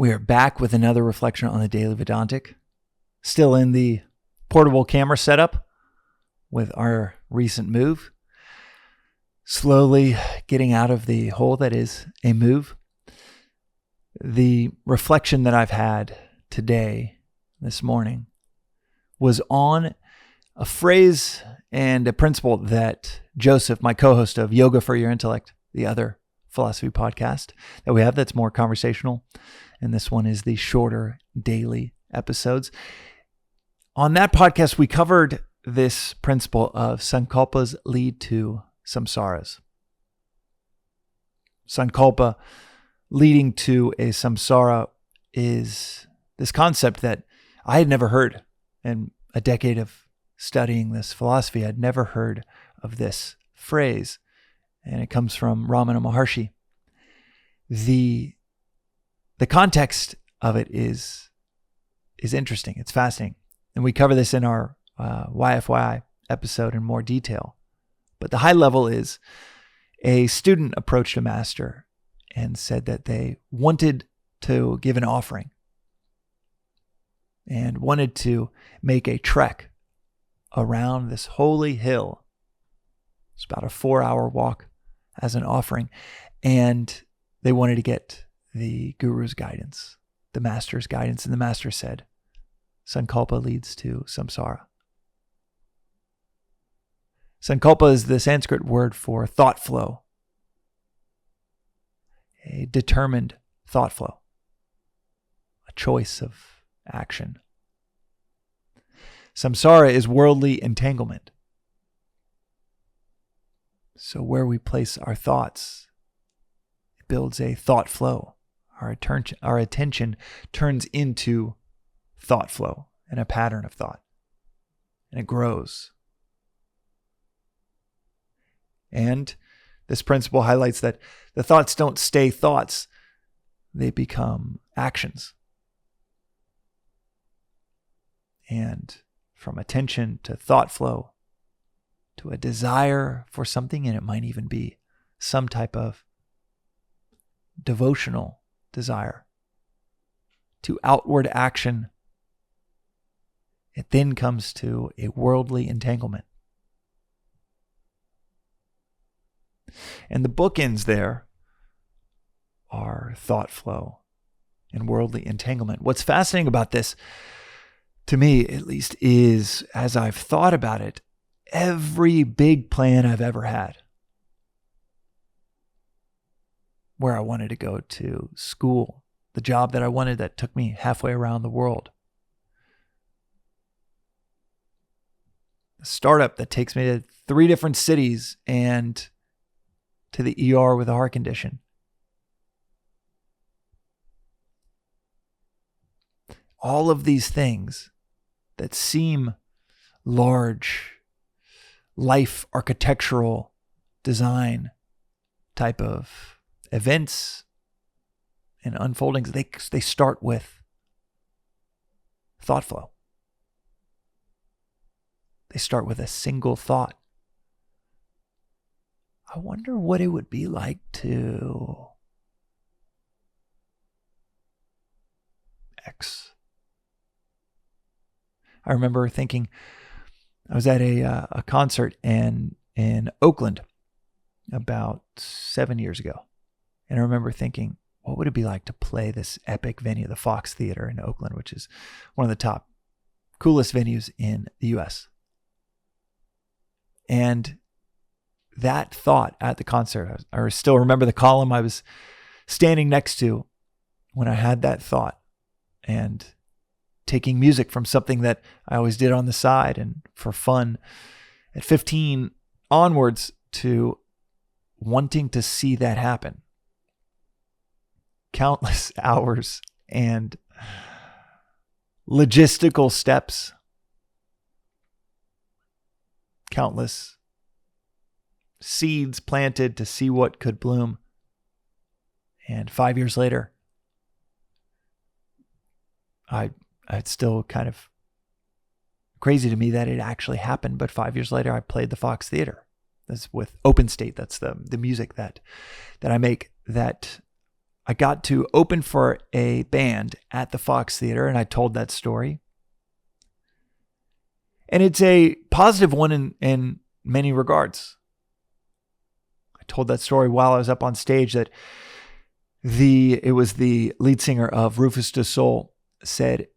We are back with another reflection on the Daily Vedantic. Still in the portable camera setup with our recent move. Slowly getting out of the hole that is a move. The reflection that I've had today, this morning, was on a phrase and a principle that Joseph, my co-host of Yoga for Your Intellect, the other philosophy podcast that we have that's more conversational, and this one is the shorter daily episodes. On that podcast, we covered this principle of Sankalpas lead to Samsaras. Sankalpa leading to a Samsara is this concept that I had never heard. In a decade of studying this philosophy, I'd never heard of this phrase. And it comes from Ramana Maharshi. The context of it is interesting. It's fascinating. And we cover this in our YFYI episode in more detail. But the high level is a student approached a master and said that they wanted to give an offering and wanted to make a trek around this holy hill. It's about a 4-hour walk as an offering. And they wanted to get the guru's guidance, the master's guidance. And the master said, Sankalpa leads to Samsara. Sankalpa is the Sanskrit word for thought flow, a determined thought flow, a choice of action. Samsara is worldly entanglement. So where we place our thoughts, it builds a thought flow. Our attention turns into thought flow and a pattern of thought. And it grows. And this principle highlights that the thoughts don't stay thoughts. They become actions. And from attention to thought flow, to a desire for something, and it might even be some type of devotional desire, to outward action, it then comes to a worldly entanglement. And the bookends there are thought flow and worldly entanglement. What's fascinating about this, to me at least, is as I've thought about it, every big plan I've ever had, where I wanted to go to school, the job that I wanted that took me halfway around the world, a startup that takes me to 3 different cities and to the ER with a heart condition. All of these things that seem large, life architectural design type of events and unfoldings, they start with thought flow. They start with a single thought. I wonder what it would be like to X. I remember thinking, I was at a concert in Oakland about 7 years ago. And I remember thinking, what would it be like to play this epic venue, the Fox Theater in Oakland, which is one of the top, coolest venues in the U.S. And that thought at the concert, I still remember the column I was standing next to when I had that thought, and taking music from something that I always did on the side and for fun at 15 onwards to wanting to see that happen. Countless hours and logistical steps. Countless seeds planted to see what could bloom. And 5 years later, it's still kind of crazy to me that it actually happened. But 5 years later, I played the Fox Theater. That's with Open State. That's the music that I make that I got to open for a band at the Fox Theater, and I told that story. And it's a positive one in many regards. I told that story while I was up on stage that it was the lead singer of Rufus Du Sol said,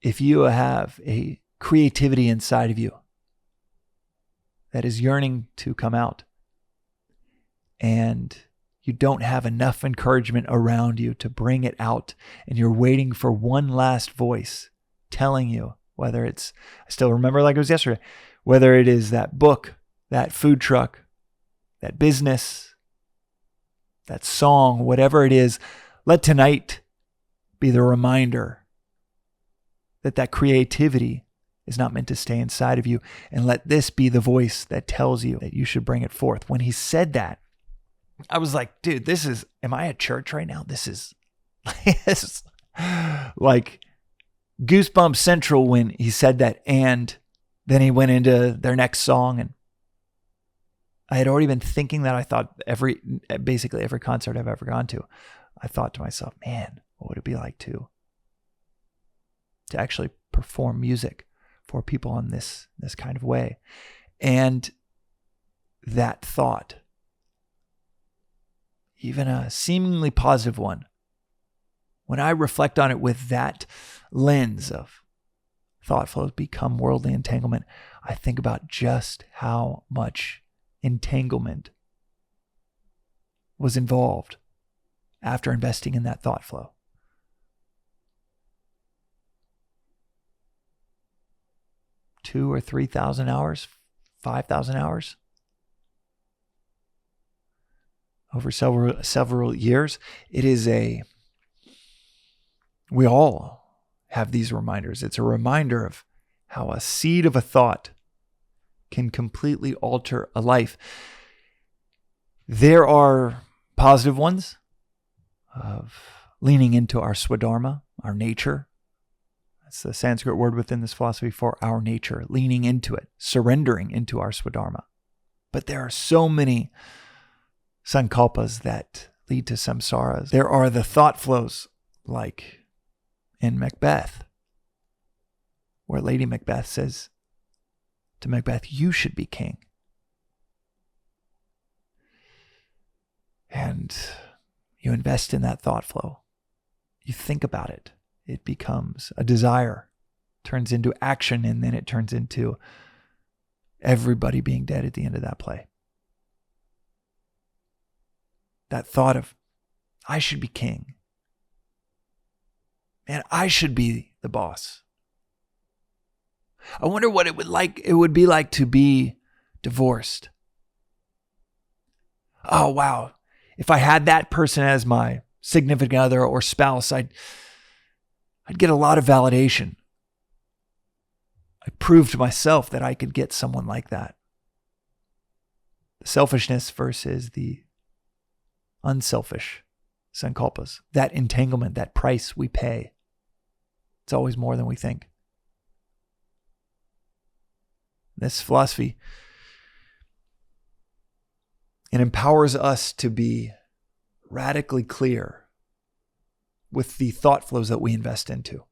if you have a creativity inside of you that is yearning to come out, and you don't have enough encouragement around you to bring it out, and you're waiting for one last voice telling you, whether it's, I still remember like it was yesterday, whether it is that book, that food truck, that business, that song, whatever it is, let tonight be the reminder that creativity is not meant to stay inside of you, and let this be the voice that tells you that you should bring it forth. When he said that, I was like, dude, am I at church right now? This is like Goosebumps Central when he said that. And then he went into their next song, and I had already been thinking that. I thought basically every concert I've ever gone to, I thought to myself, man, what would it be like to actually perform music for people in this kind of way? And that thought, even a seemingly positive one, when I reflect on it with that lens of thought flows become worldly entanglement, I think about just how much entanglement was involved after investing in that thought flow. $2,000 or $3,000 hours, 5,000 hours over several years. We all have these reminders. It's a reminder of how a seed of a thought can completely alter a life. There are positive ones of leaning into our swadharma, our nature. That's the Sanskrit word within this philosophy for our nature, leaning into it, surrendering into our swadharma. But there are so many sankalpas that lead to samsaras. There are the thought flows, like in Macbeth, where Lady Macbeth says to Macbeth, you should be king. And you invest in that thought flow. You think about it. It becomes a desire, turns into action, and then it turns into everybody being dead at the end of that play. That thought of, I should be king. Man, I should be the boss. I wonder what it would be like to be divorced. Oh, wow. If I had that person as my significant other or spouse, I'd get a lot of validation. I proved to myself that I could get someone like that. The selfishness versus the unselfish sankalpas. That entanglement, that price we pay. It's always more than we think. This philosophy, it empowers us to be radically clear with the thought flows that we invest into.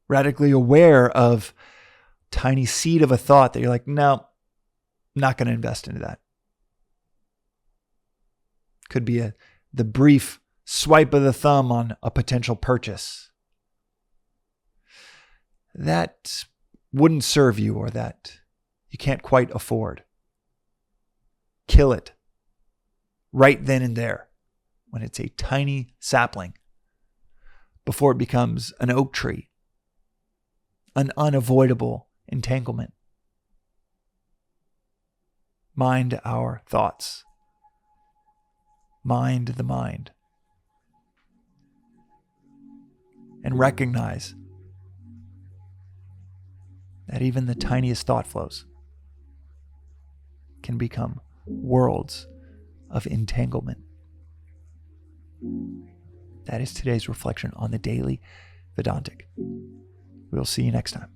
Radically aware of tiny seed of a thought that you're like, no, not going to invest into that. Could be the brief swipe of the thumb on a potential purchase that wouldn't serve you or that you can't quite afford. Kill it right then and there when it's a tiny sapling before it becomes an oak tree, an unavoidable entanglement. Mind our thoughts. Mind the mind. And recognize that even the tiniest thought flows can become worlds of entanglement. That is today's reflection on the Daily Vedantic. We'll see you next time.